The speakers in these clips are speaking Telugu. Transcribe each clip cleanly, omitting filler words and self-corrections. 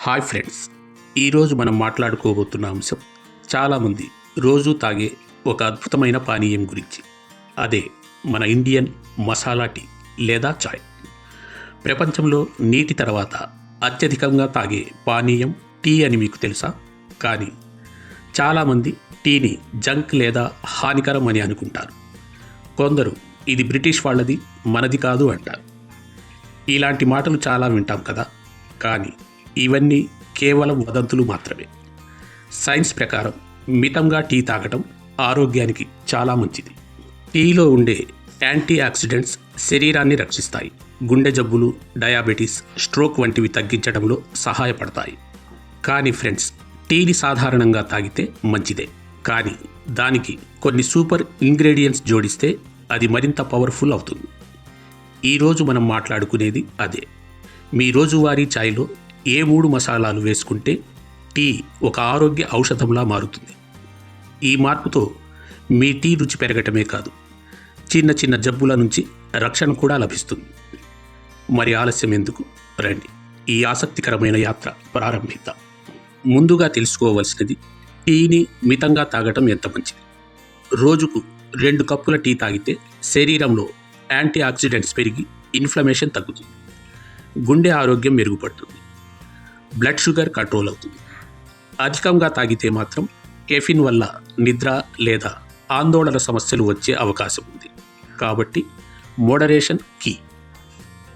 హాయ్ ఫ్రెండ్స్, ఈరోజు మనం మాట్లాడుకోబోతున్న అంశం చాలామంది రోజు తాగే ఒక అద్భుతమైన పానీయం గురించి. అదే మన ఇండియన్ మసాలా టీ లేదా చాయ్. ప్రపంచంలో నీటి తర్వాత అత్యధికంగా తాగే పానీయం టీ అని మీకు తెలుసా? కానీ చాలామంది టీని జంక్ లేదా హానికరం అని అనుకుంటారు. కొందరు ఇది బ్రిటిష్ వాళ్ళది, మనది కాదు అంటారు. ఇలాంటి మాటలు చాలా వింటాం కదా. కానీ ఇవన్నీ కేవలం వదంతులు మాత్రమే. సైన్స్ ప్రకారం మితంగా టీ తాగటం ఆరోగ్యానికి చాలా మంచిది. టీలో ఉండే యాంటీ ఆక్సిడెంట్స్ శరీరాన్ని రక్షిస్తాయి. గుండె జబ్బులు, డయాబెటీస్, స్ట్రోక్ వంటివి తగ్గించడంలో సహాయపడతాయి. కానీ ఫ్రెండ్స్, టీని సాధారణంగా తాగితే మంచిదే. కానీ దానికి కొన్ని సూపర్ ఇంగ్రీడియంట్స్ జోడిస్తే అది మరింత పవర్ఫుల్ అవుతుంది. ఈరోజు మనం మాట్లాడుకునేది అదే. మీ రోజువారీ ఛాయ్లో ఏ 3 మసాలాలు వేసుకుంటే టీ ఒక ఆరోగ్య ఔషధంలా మారుతుంది. ఈ మార్పుతో మీ టీ రుచి పెరగటమే కాదు, చిన్న చిన్న జబ్బుల నుంచి రక్షణ కూడా లభిస్తుంది. మరి ఆలస్యం ఎందుకు? రండి, ఈ ఆసక్తికరమైన యాత్ర ప్రారంభిద్దాం. ముందుగా తెలుసుకోవలసినది, టీని మితంగా తాగటం ఎంత మంచిది. రోజుకు 2 కప్పుల టీ తాగితే శరీరంలో యాంటీ ఆక్సిడెంట్స్ పెరిగి ఇన్ఫ్లమేషన్ తగ్గుతుంది. గుండె ఆరోగ్యం మెరుగుపడుతుంది. బ్లడ్ షుగర్ కంట్రోల్ అవుతుంది. అధికంగా తాగితే మాత్రం కెఫిన్ వల్ల నిద్ర లేదా ఆందోళన సమస్యలు వచ్చే అవకాశం ఉంది. కాబట్టి మోడరేషన్ కీ.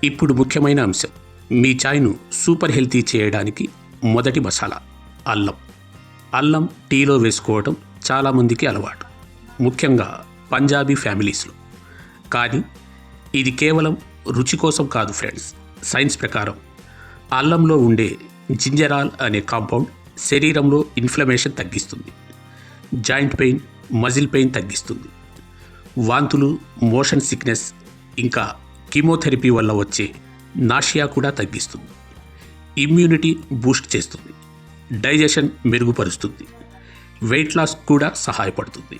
ఇప్పుడు ముఖ్యమైన అంశం, మీ ఛాయ్ను సూపర్ హెల్తీ చేయడానికి మొదటి మసాలా అల్లం. అల్లం టీలో వేసుకోవడం చాలామందికి అలవాటు, ముఖ్యంగా పంజాబీ ఫ్యామిలీస్లో. కానీ ఇది కేవలం రుచి కోసం కాదు ఫ్రెండ్స్. సైన్స్ ప్రకారం అల్లంలో ఉండే జింజరాల్ అనే కాంపౌండ్ శరీరంలో ఇన్ఫ్లమేషన్ తగ్గిస్తుంది. జాయింట్ పెయిన్, మజిల్ పెయిన్ తగ్గిస్తుంది. వాంతులు, మోషన్ సిక్నెస్, ఇంకా కీమోథెరపీ వల్ల వచ్చే నాషియా కూడా తగ్గిస్తుంది. ఇమ్యూనిటీ బూస్ట్ చేస్తుంది. డైజెషన్ మెరుగుపరుస్తుంది. వెయిట్ లాస్ కూడా సహాయపడుతుంది.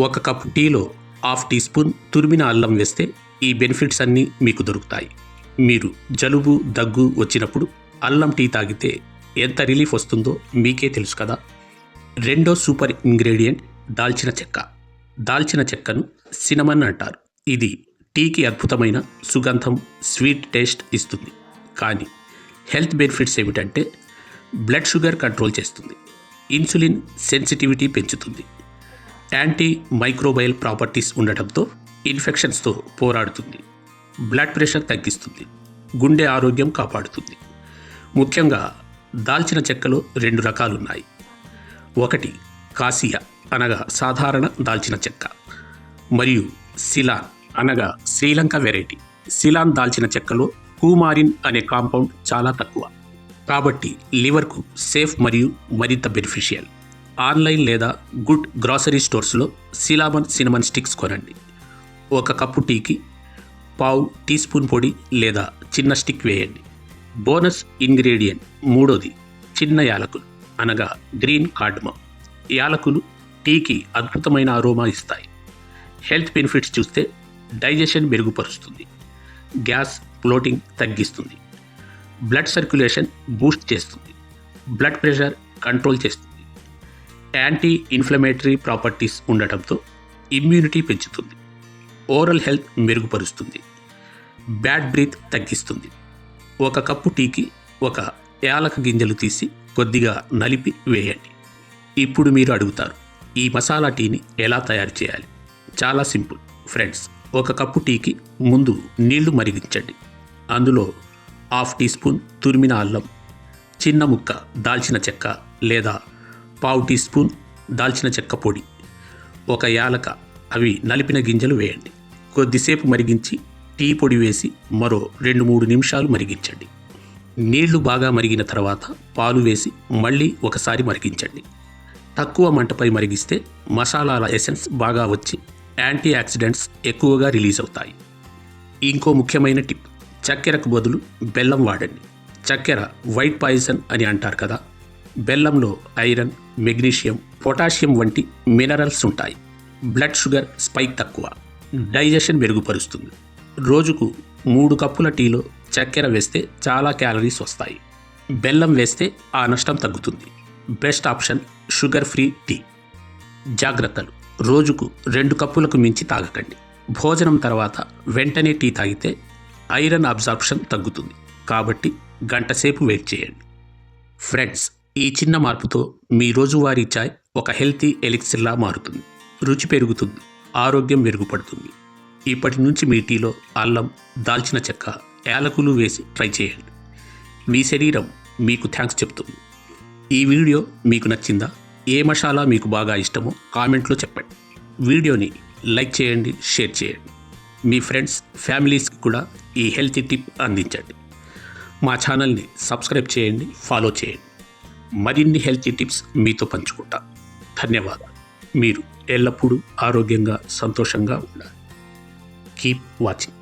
1 కప్ టీలో 1/2 టీ స్పూన్ తురిమిన అల్లం వేస్తే ఈ బెనిఫిట్స్ అన్నీ మీకు దొరుకుతాయి. మీరు జలుబు, దగ్గు వచ్చినప్పుడు అల్లం టీ తాగితే ఎంత రిలీఫ్ వస్తుందో మీకే తెలుసు కదా. రెండో సూపర్ ఇంగ్రీడియంట్ దాల్చిన చెక్క. దాల్చిన చెక్కను సినమన్ అంటారు. ఇది టీకి అద్భుతమైన సుగంధం, స్వీట్ టేస్ట్ ఇస్తుంది. కానీ హెల్త్ బెనిఫిట్స్ ఏమిటంటే, బ్లడ్ షుగర్ కంట్రోల్ చేస్తుంది. ఇన్సులిన్ సెన్సిటివిటీ పెంచుతుంది. యాంటీ మైక్రోబయల్ ప్రాపర్టీస్ ఉండటంతో ఇన్ఫెక్షన్స్తో పోరాడుతుంది. బ్లడ్ ప్రెషర్ తగ్గిస్తుంది. గుండె ఆరోగ్యం కాపాడుతుంది. ముఖ్యంగా దాల్చిన చెక్కలో 2 రకాలున్నాయి. ఒకటి కాసియా అనగా సాధారణ దాల్చిన చెక్క, మరియు సిలాన్ అనగా శ్రీలంక వెరైటీ. సిలాన్ దాల్చిన చెక్కలో కూమారిన్ అనే కాంపౌండ్ చాలా తక్కువ, కాబట్టి లివర్కు సేఫ్ మరియు మరింత బెనిఫిషియల్. ఆన్లైన్ లేదా గుడ్ గ్రాసరీ స్టోర్స్లో సినమన్ స్టిక్స్ కొనండి. 1 కప్పు టీకి 1/2 టీ స్పూన్ పొడి లేదా చిన్న స్టిక్ వేయండి. బోనస్ ఇంగ్రీడియంట్ మూడోది చిన్న యాలకులు అనగా గ్రీన్ కార్డమమ్. యాలకులు టీకి అద్భుతమైన అరోమా ఇస్తాయి. హెల్త్ బెనిఫిట్స్ చూస్తే డైజెషన్ మెరుగుపరుస్తుంది. గ్యాస్, బ్లోటింగ్ తగ్గిస్తుంది. బ్లడ్ సర్క్యులేషన్ బూస్ట్ చేస్తుంది. బ్లడ్ ప్రెషర్ కంట్రోల్ చేస్తుంది. యాంటీ ఇన్ఫ్లమేటరీ ప్రాపర్టీస్ ఉండటంతో ఇమ్యూనిటీ పెంచుతుంది. ఓరల్ హెల్త్ మెరుగుపరుస్తుంది. బ్యాడ్ బ్రీత్ తగ్గిస్తుంది. 1 కప్పు టీకి 1 యాలక గింజలు తీసి కొద్దిగా నలిపి వేయండి. ఇప్పుడు మీరు అడుగుతారు, ఈ మసాలా టీని ఎలా తయారు చేయాలి? చాలా సింపుల్ ఫ్రెండ్స్. 1 కప్పు టీకి ముందు నీళ్లు మరిగించండి. అందులో 1/2 టీ స్పూన్ తురిమిన అల్లం, చిన్న ముక్క దాల్చిన చెక్క లేదా 1/2 టీ స్పూన్ దాల్చిన చెక్క పొడి, 1 యాలక, అవి నలిపిన గింజలు వేయండి. కొద్దిసేపు మరిగించి టీ పొడి వేసి మరో 2-3 నిమిషాలు మరిగించండి. నీళ్లు బాగా మరిగిన తర్వాత పాలు వేసి మళ్ళీ ఒకసారి మరిగించండి. తక్కువ మంటపై మరిగిస్తే మసాలాల ఎసెన్స్ బాగా వచ్చి యాంటీ ఆక్సిడెంట్స్ ఎక్కువగా రిలీజ్ అవుతాయి. ఇంకో ముఖ్యమైన టిప్, చక్కెరకు బదులు బెల్లం వాడండి. చక్కెర వైట్ పాయిజన్ అని అంటారు కదా. బెల్లంలో ఐరన్, మెగ్నీషియం, పొటాషియం వంటి మినరల్స్ ఉంటాయి. బ్లడ్ షుగర్ స్పైక్ తక్కువ, డైజెషన్ మెరుగుపరుస్తుంది. రోజుకు 3 కప్పుల టీలో చక్కెర వేస్తే చాలా క్యాలరీస్ వస్తాయి. బెల్లం వేస్తే ఆ నష్టం తగ్గుతుంది. Best option sugar free tea. జాగ్రత్తలు: రోజుకు 2 కప్పులకు మించి తాగకండి. భోజనం తర్వాత వెంటనే టీ తాగితే ఐరన్ అబ్జార్ప్షన్ తగ్గుతుంది, కాబట్టి గంట సేపు వెయిట్ చేయండి. ఫ్రెండ్స్, ఈ చిన్న మార్పుతో మీ రోజువారీ చాయ్ ఒక హెల్తీ ఎలిక్సిర్లా మారుతుంది. రుచి పెరుగుతుంది, ఆరోగ్యం మెరుగుపడుతుంది. ఇప్పటి నుంచి మీ టీలో అల్లం, దాల్చిన చెక్క, యాలకులు వేసి ట్రై చేయండి. మీ శరీరం మీకు థ్యాంక్స్ చెప్తుంది. ఈ వీడియో మీకు నచ్చిందా? ఏ మసాలా మీకు బాగా ఇష్టమో కామెంట్లో చెప్పండి. వీడియోని లైక్ చేయండి, షేర్ చేయండి. మీ ఫ్రెండ్స్, ఫ్యామిలీస్కి కూడా ఈ హెల్తీ టిప్ అందించండి. మా ఛానల్ని సబ్స్క్రైబ్ చేయండి, ఫాలో చేయండి. మరిన్ని హెల్తీ టిప్స్ మీతో పంచుకుంటా. ధన్యవాదాలు. మీరు ఎల్లప్పుడూ ఆరోగ్యంగా, సంతోషంగా ఉండాలి. Keep watching.